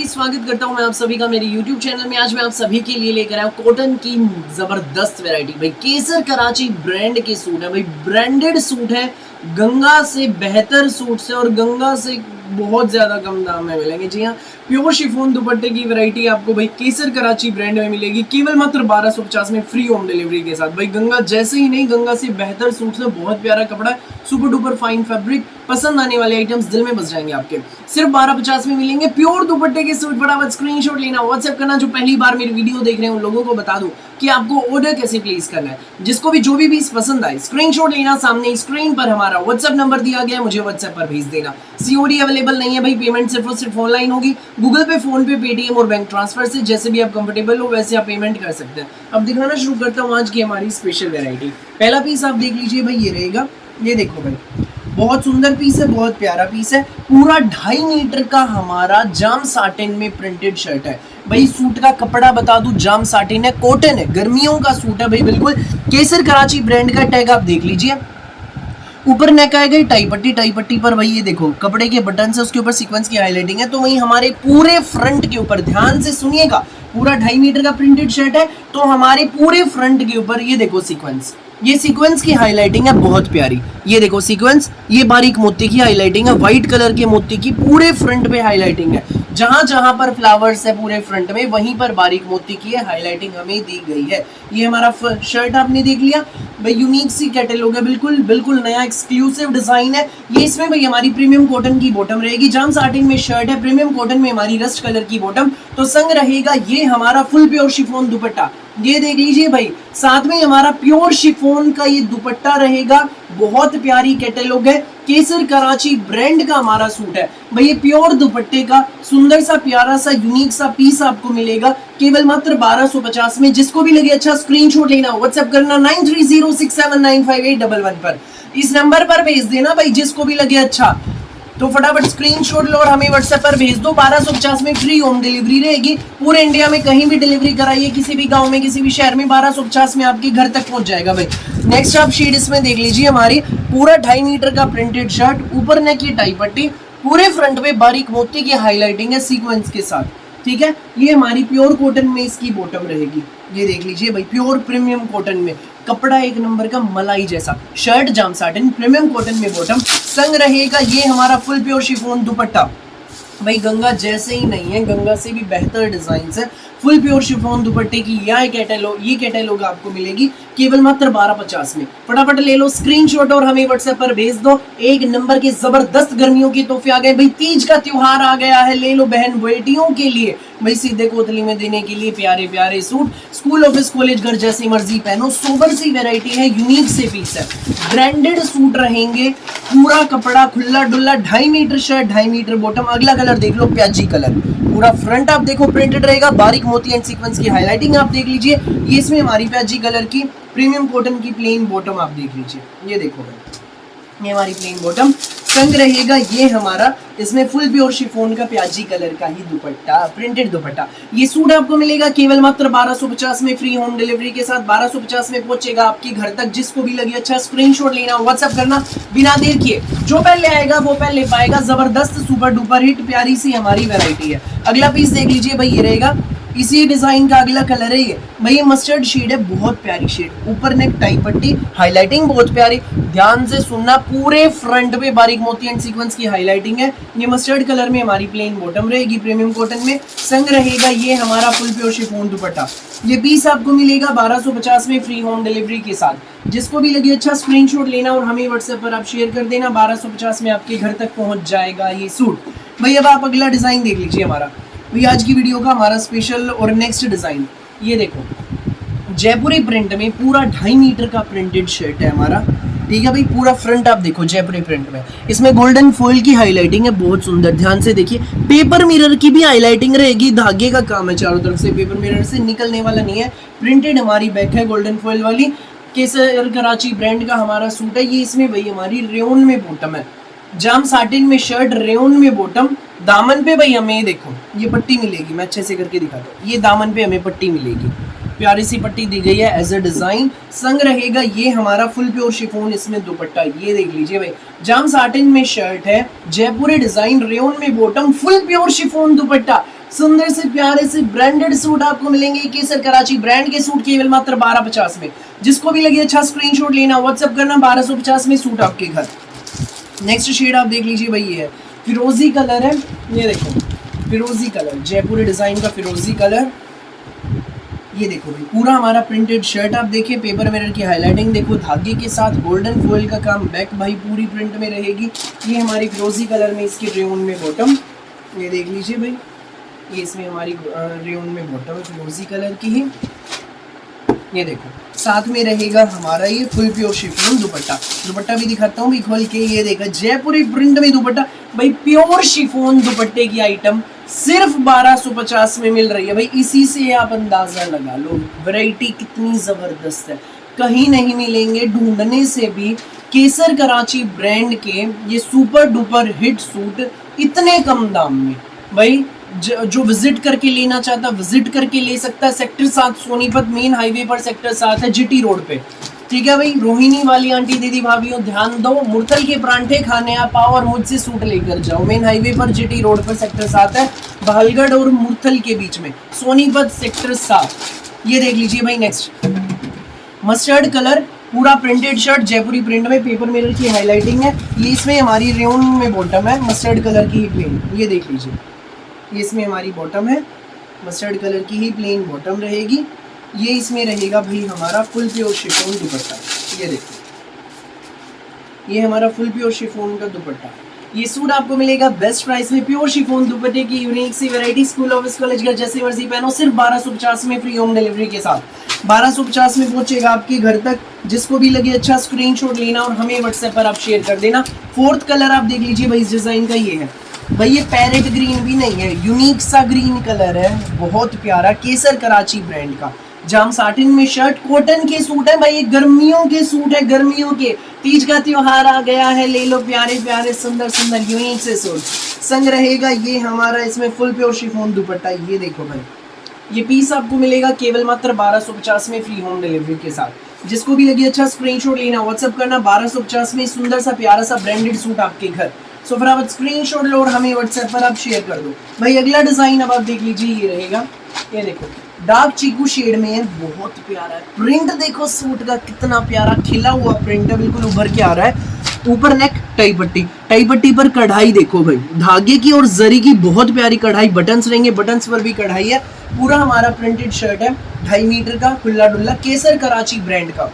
जी, स्वागत करता हूं मैं आप सभी का मेरे YouTube चैनल में। आज मैं आप सभी के लिए लेकर आया हूं कॉटन की जबरदस्त वैरायटी। भाई केसर कराची ब्रांड के सूट है, भाई ब्रांडेड सूट है, गंगा से बेहतर सूट है और गंगा से बहुत ज्यादा कम दाम में मिलेंगे। जी हाँ, प्योर शिफॉन दुपट्टे की वैरायटी आपको भाई केसर कराची ब्रांड में मिलेगी, केवल मात्र 1250 में, फ्री होम डिलीवरी के साथ। भाई गंगा जैसे ही नहीं, गंगा से बेहतर सूट है, बहुत प्यारा कपड़ा है, सुपर डुपर फाइन फैब्रिक, पसंद आने वाले आइटम्स दिल में बस जाएंगे आपके। सिर्फ 1250 में मिलेंगे प्योर दुपट्टे के सूट। फटाफट स्क्रीनशॉट लेना, व्हाट्सएप करना। जो पहली बार मेरी वीडियो देख रहे हैं उन लोगों को बता दूं कि आपको ऑर्डर कैसे प्लेस करना है। जिसको भी जो भी पीस पसंद आए स्क्रीनशॉट लेना, सामने स्क्रीन पर हमारा व्हाट्सएप नंबर दिया गया है, मुझे व्हाट्सएप पर भेज देना। सीओडी अवेलेबल नहीं है भाई, पेमेंट सिर्फ और सिर्फ ऑनलाइन होगी, गूगल पे, फोन पे, पेटीएम और बैंक ट्रांसफर से। जैसे भी आप कंफर्टेबल हो वैसे आप पेमेंट कर सकते हैं। अब दिखाना शुरू करता हूँ आज की हमारी स्पेशल वेरायटी। पहला पीस आप देख लीजिए भाई, ये रहेगा। ये देखो भाई, बहुत सुंदर पीस है, बहुत प्यारा पीस है। पूरा 2.5 मीटर का हमारा जाम साटिन में प्रिंटेड शर्ट है। भाई सूट का कपड़ा बता दूं, जाम साटिन है, कॉटन है, गर्मियों का सूट है भाई बिल्कुल। केसर कराची ब्रांड का टैग आप देख लीजिए। ऊपर नेक आएगा टाई पट्टी, टाई पट्टी पर भाई ये देखो कपड़े के बटन से उसके ऊपर सीक्वेंस की हाईलाइटिंग है। तो वही हमारे पूरे फ्रंट के ऊपर ध्यान से सुनिएगा, पूरा 2.5 मीटर का प्रिंटेड शर्ट है, तो हमारे पूरे फ्रंट के ऊपर ये देखो सीक्वेंस, ये सीक्वेंस की हाईलाइटिंग है बहुत प्यारी। ये देखो सीक्वेंस, ये बारीक मोती की हाईलाइटिंग है, व्हाइट कलर के मोती की पूरे फ्रंट पे हाईलाइटिंग है। जहां जहां पर फ्लावर्स है पूरे फ्रंट में, वहीं पर बारीक मोती की हाईलाइटिंग हमें दी गई है। ये हमारा शर्ट आपने देख लिया भाई, यूनिक सी कैटलॉग है, बिल्कुल बिल्कुल नया एक्सक्लूसिव डिजाइन है ये। इसमें भाई हमारी प्रीमियम कॉटन की बॉटम रहेगी, जाम साटिन में शर्ट है, प्रीमियम कॉटन में हमारी रस्ट कलर की बॉटम, तो संग रहेगा ये हमारा फुल प्योर शिफॉन दुपट्टा। ये देख लीजिए भाई, साथ में हमारा प्योर शिफॉन का ये दुपट्टा रहेगा। बहुत प्यारी कैटलॉग है, केसर कराची ब्रांड का हमारा सूट है भाई। ये प्योर दुपट्टे का सुंदर सा प्यारा सा यूनिक सा पीस आपको मिलेगा केवल मात्र 1250 में। जिसको भी लगे अच्छा स्क्रीनशॉट लेना, व्हाट्सएप करना 9306795811 पर, इस नंबर पर भेज देना भाई जिसको भी लगे अच्छा। तो फटाफट स्क्रीनशॉट लो और हमें व्हाट्सएप पर भेज दो। 1250 में फ्री होम डिलीवरी रहेगी, पूरे इंडिया में कहीं भी डिलीवरी कराइए, किसी भी गांव में, किसी भी शहर में, 1250 में आपके घर तक पहुंच जाएगा भाई। नेक्स्ट आप शेड इसमें देख लीजिए, हमारी पूरा 2.5 मीटर का प्रिंटेड शर्ट, ऊपर नेक की टाई पट्टी, पूरे फ्रंट पे बारीक मोती की हाईलाइटिंग है सीक्वेंस के साथ, ठीक है। ये हमारी प्योर कॉटन में इसकी बॉटम रहेगी। ये देख लीजिए भाई, प्योर प्रीमियम कॉटन में कपड़ा एक नंबर का मलाई जैसा, शर्ट जाम साटिन, प्रीमियम कॉटन में बॉटम, संग रहेगा ये हमारा फुल प्योर शिफॉन दुपट्टा। भाई गंगा जैसे ही नहीं है, गंगा से भी बेहतर डिजाइन है। फुल प्योर शिफॉन दुपट्टे की ये कैटलॉग आपको मिलेगी केवल मात्र 1250 में। फटाफट ले लो स्क्रीनशॉट और हमें व्हाट्सएप पर भेज दो। एक नंबर के जबरदस्त गर्मियों के तोहफे आ गए भाई, तीज का त्योहार आ गया है, ले लो बहन बेटियों के लिए भाई, सीधे कोतली में देने के लिए प्यारे प्यारे सूट। स्कूल, ऑफिस, कॉलेज, घर जैसी मर्जी पहनो, सोबर सी वैरायटी है, यूनिक से पीस है, ब्रांडेड सूट रहेंगे। पूरा कपड़ा खुला डुल्ला, 2.5 मीटर शर्ट, 2.5 मीटर बॉटम। अगला कलर देख लो, प्याजी कलर, पूरा फ्रंट आप देखो प्रिंटेड रहेगा, बारीक मोती एंड सीक्वेंस की हाईलाइटिंग आप देख लीजिए। ये इसमें हमारी प्याजी कलर की प्रीमियम कॉटन की प्लेन बॉटम आप देख लीजिए। ये देखो भाई, ये हमारी प्लेन बॉटम, संग रहेगा ये हमारा इसमें फुल प्योर शिफॉन का प्याजी कलर का ही दुपट्टा, प्रिंटेड दुपट्टा। ये सूट आपको मिलेगा केवल मात्र 1250 में, फ्री होम डिलीवरी के साथ। 1250 में पहुंचेगा आपके घर तक। जिसको भी लगे अच्छा स्क्रीनशॉट लेना, व्हाट्सएप करना बिना देर किए। जो पहले आएगा वो पहले पाएगा। जबरदस्त सुपर डुपर हिट प्यारी सी हमारी वैरायटी है। अगला पीस देख लीजिए भाई, ये रहेगा, इसी डिजाइन का अगला कलर है ये भाई, ये मस्टर्ड शेड है, बहुत प्यारी शेड, ऊपर नेक टाई पट्टी, हाईलाइटिंग बहुत प्यारी। ध्यान से सुनना, पूरे फ्रंट पे बारीक मोती एंड सीक्वेंस की हाईलाइटिंग है। ये मस्टर्ड कलर में हमारी प्लेन बॉटम रहेगी, प्रीमियम कॉटन में, संग रहेगा ये हमारा फुल प्योर शिफॉन दुपट्टा। ये पीस आपको मिलेगा 1250 में, फ्री होम डिलीवरी के साथ। जिसको भी लगे अच्छा स्क्रीनशॉट लेना और हमें व्हाट्सएप पर आप शेयर कर देना। 1250 में आपके घर तक पहुंच जाएगा ये सूट भाई। अब आप अगला डिजाइन देख लीजिए हमारा भाई, आज की वीडियो का हमारा स्पेशल और नेक्स्ट डिजाइन। ये देखो, जयपुरी प्रिंट में पूरा 2.5 मीटर का प्रिंटेड शर्ट है हमारा, ठीक है भाई। पूरा फ्रंट आप देखो जयपुरी प्रिंट में, इसमें गोल्डन फॉइल की हाईलाइटिंग है, बहुत सुंदर। ध्यान से देखिए, पेपर मिरर की भी हाईलाइटिंग रहेगी, धागे का काम है चारों तरफ से, पेपर मिरर से निकलने वाला नहीं है। प्रिंटेड हमारी बैक है गोल्डन फॉइल वाली, केसर कराची ब्रांड का हमारा सूट है ये। इसमें भाई हमारी रेयन में बॉटम है, जाम साटिन में शर्ट, रेयन में बॉटम। दामन पे भाई हमें देखो ये पट्टी मिलेगी, मैं अच्छे से करके दिखाता हूँ। ये दामन पे हमें पट्टी मिलेगी, प्यारी सी पट्टी दी गई है एज अ डिजाइन। संग रहेगा ये हमारा फुल प्योर शिफॉन इसमें दुपट्टा। ये देख लीजिए भाई, जाम साटिन में शर्ट है, जयपुरी डिजाइन, रेयन में बॉटम, फुल प्योर शिफॉन दुपट्टा। सुंदर से प्यारे से ब्रांडेड सूट आपको मिलेंगे केसर कराची ब्रांड के सूट केवल मात्र 1250 में। जिसको भी लगे अच्छा स्क्रीनशॉट लेना, व्हाट्सएप करना, 1250 में सूट आपके घर। नेक्स्ट शेड आप देख लीजिए भाई, ये है फिरोजी कलर है, ये देखो फिरोजी कलर, जयपुरी डिजाइन का फिरोजी कलर। ये देखो भाई पूरा हमारा प्रिंटेड शर्ट आप देखिए, पेपर मिरर की हाईलाइटिंग देखो, धागे के साथ गोल्डन फॉइल का काम, बैक भाई पूरी प्रिंट में रहेगी। ये हमारी फिरोजी कलर में इसकी रेयन में बॉटम, ये देख लीजिए भाई, ये इसमें हमारी रेयन में बॉटम है फिरोजी कलर की ही। ये देखो साथ में रहेगा हमारा ये फुल प्योर शिफॉन दुपट्टा। दुपट्टा भी दिखाता हूँ भाई खोल के, ये देखा जयपुरी प्रिंट में दुपट्टा भाई, प्योर शिफॉन दुपट्टे की आइटम सिर्फ 1250 में मिल रही है भाई। इसी से आप अंदाजा लगा लो वैरायटी कितनी जबरदस्त है, कहीं नहीं मिलेंगे ढूंढने से भी। केसर कराची ब्रांड के ये सुपर डुपर हिट सूट इतने कम दाम में भाई, जो विजिट करके लेना चाहता विजिट करके ले सकता है। सेक्टर 7 सोनीपत मेन हाईवे पर सेक्टर 7 है, जीटी रोड पे, ठीक है भाई। रोहिणी वाली आंटी दीदी भाभीओ ध्यान दो, मुरथल के परांठे खाने आप आओ और मुझसे सूट लेकर जाओ। मेन हाईवे पर जीटी रोड पर सेक्टर 7 है, बहलगढ़ और मुरथल के बीच में, सोनीपत सेक्टर 7। ये देख लीजिए भाई नेक्स्ट मस्टर्ड कलर पूरा प्रिंटेड शर्ट जयपुरी प्रिंट में, पेपर मिरर की हाईलाइटिंग है। ये इसमें हमारी रेयन में बॉटम है मस्टर्ड कलर की ही प्लेन, ये देख लीजिए, ये इसमें हमारी बॉटम है मस्टर्ड कलर की ही प्लेन बॉटम रहेगी। ये इसमें रहेगा भाई हमारा फुल प्योर शिफॉन दुपट्टा, ये देखिए ये हमारा फुल प्योर शिफॉन का दुपट्टा। ये सूट आपको मिलेगा बेस्ट प्राइस में, प्योर शिफॉन दुपट्टे की यूनिक सी वैरायटी, स्कूल ऑफिस कॉलेज घर जैसे मर्जी पहनो, सिर्फ 1250 में फ्री होम डिलीवरी के साथ। 1250 में पहुंचेगा आपके घर तक। जिसको भी लगे अच्छा स्क्रीनशॉट लेना और हमें व्हाट्सएप पर आप शेयर कर देना। फोर्थ कलर आप देख लीजिए भाई, इस डिजाइन का ये है भाई, ये पैरेट ग्रीन भी नहीं है, यूनिक सा ग्रीन कलर है, बहुत प्यारा, केसर कराची ब्रांड का। जाम साटिन में शर्ट, कॉटन के सूट है भाई, ये गर्मियों के सूट है, गर्मियों के। तीज का त्योहार आ गया है, ले लो प्यारे प्यारे सुंदर सुंदर यूनिक से सूट। संग रहेगा ये हमारा इसमें फुल प्योर शिफॉन दुपट्टा, ये देखो भाई। ये पीस आपको मिलेगा केवल मात्र 1250 में फ्री होम डिलीवरी के साथ। जिसको भी लगे अच्छा स्क्रीनशॉट लेना, व्हाट्सएप करना, 1250 में सुंदर सा प्यारा सा ब्रांडेड सूट आपके घर। सो फटाफट स्क्रीनशॉट लो और हमें व्हाट्सएप पर आप शेयर कर दो भाई। अगला डिजाइन अब आप देख लीजिए, ये रहेगा, ये देखो डार्क चीकू शेड में है, बहुत प्यारा है। प्रिंट देखो सूट का कितना प्यारा खिला हुआ प्रिंट है, बिल्कुल उभर के आ रहा है। ऊपर नेक टाई पट्टी, टाई पट्टी पर कढ़ाई देखो भाई, धागे की और जरी की बहुत प्यारी कढ़ाई, बटन्स रहेंगे, बटन्स पर भी कढ़ाई है। पूरा हमारा प्रिंटेड शर्ट है, 2.5 मीटर का खुला डुल्ला, केसर कराची ब्रांड का,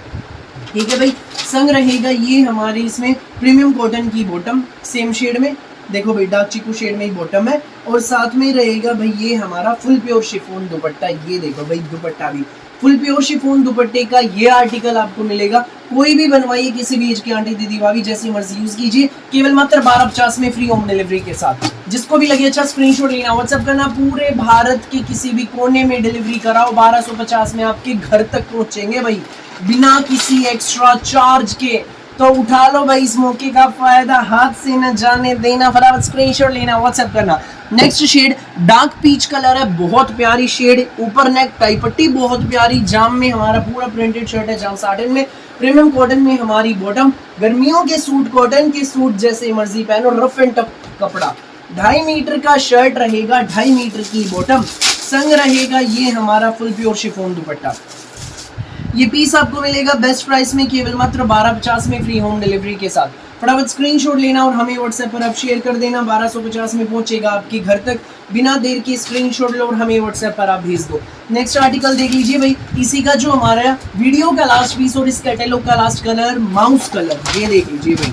ठीक है भाई। संग रहेगा ये हमारी इसमें प्रीमियम कॉटन की बॉटम, सेम शेड में देखो भाई, डार्क चीकू शेड में ही बॉटम है। और साथ में रहेगा भाई ये हमारा फुल प्योर शिफॉन दुपट्टा, ये देखो भाई दुपट्टा भी फुल प्योर शिफॉन दुपट्टे का ये आर्टिकल आपको मिलेगा। कोई भी बनवाइए, किसी भी एज की आंटी दीदी भाभी जैसी मर्जी यूज कीजिए, केवल मात्र 1250 में फ्री होम डिलीवरी के साथ। जिसको भी लगे अच्छा स्क्रीनशॉट लेना, व्हाट्सएप करना, पूरे भारत के किसी भी कोने में डिलीवरी कराओ, 1250 में आपके घर तक पहुंचेंगे भाई, बिना किसी एक्स्ट्रा चार्ज के। तो उठा लो भाई इस मौके का फायदा, हाथ से न जाने देना, फटाफट स्क्रीनशॉट लेना, व्हाट्सएप करना। Next shade dark peach colour है, बहुत प्यारी शेड, ऊपर नेक टाई पट्टी बहुत प्यारी, जाम में हमारा पूरा प्रिंटेड शर्ट है, जाम साटिन में, प्रीमियम कॉटन में हमारी बॉटम। गर्मियों के सूट, कॉटन के सूट जैसे मर्जी पहनो, रफ एंड टफ कपड़ा। 2.5 मीटर का शर्ट रहेगा, 2.5 मीटर की बॉटम। संग रहेगा ये हमारा फुल प्योर शिफॉन दुपट्टा। ये पीस आपको मिलेगा बेस्ट प्राइस में, केवल मात्र 1250 में फ्री होम डिलीवरी के साथ। फटाफट स्क्रीनशॉट लेना और हमें व्हाट्सएप पर आप शेयर कर देना, 1250 में पहुंचेगा आपके घर तक। बिना देर के स्क्रीनशॉट लो और हमें व्हाट्सएप पर आप भेज दो। नेक्स्ट आर्टिकल देख लीजिए भाई, इसी का जो हमारा वीडियो का लास्ट पीस और इस कैटेलॉग का लास्ट कलर माउस कलर, ये देख लीजिए भाई,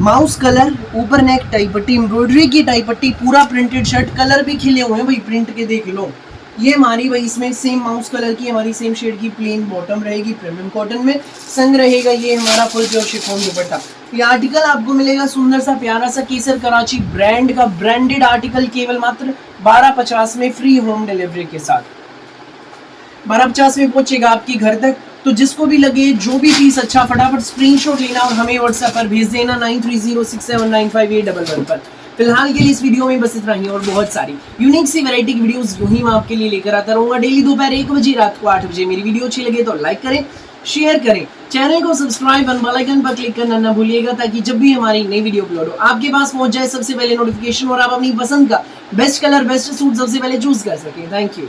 माउस कलर, ऊपर नेक टाई पट्टी, एम्ब्रॉयडरी की टाई पट्टी, पूरा प्रिंटेड शर्ट, कलर भी खिले हुए हैं भाई, प्रिंट के देख लो। ये हमारी भाई इसमें सेम माउस कलर की हमारी सेम शेड की प्लेन बॉटम रहेगी, प्रीमियम कॉटन में। संग रहेगा ये हमारा फुल प्योर शिफॉन दुपट्टा। ये आर्टिकल आपको मिलेगा सुंदर सा प्यारा सा केसर कराची ब्रांड का ब्रांडेड आर्टिकल, केवल मात्र 1250 में फ्री होम डिलीवरी के साथ। 1250 में पहुंचेगा आपके घर तक। तो जिसको भी लगे जो भी पीस अच्छा, फटाफट स्क्रीनशॉट लेना और हमें व्हाट्सएप पर भेज देना 9306795811 पर। फिलहाल के लिए इस वीडियो में बस इतना ही, और बहुत सारी यूनिक सी वैरायटी की वीडियोस यूं ही मैं आपके लिए लेकर आता रहूंगा डेली दोपहर 1 बजे, रात को 8 बजे। मेरी वीडियो अच्छी लगे तो लाइक करें, शेयर करें, चैनल को सब्सक्राइब और बेल आइकन पर क्लिक करना ना भूलिएगा, ताकि जब भी हमारी नई वीडियो अपलोड हो आपके पास पहुंच जाए सबसे पहले नोटिफिकेशन और आप अपनी पसंद का बेस्ट कलर बेस्ट सूट सबसे पहले चूज कर सकें। Thank you.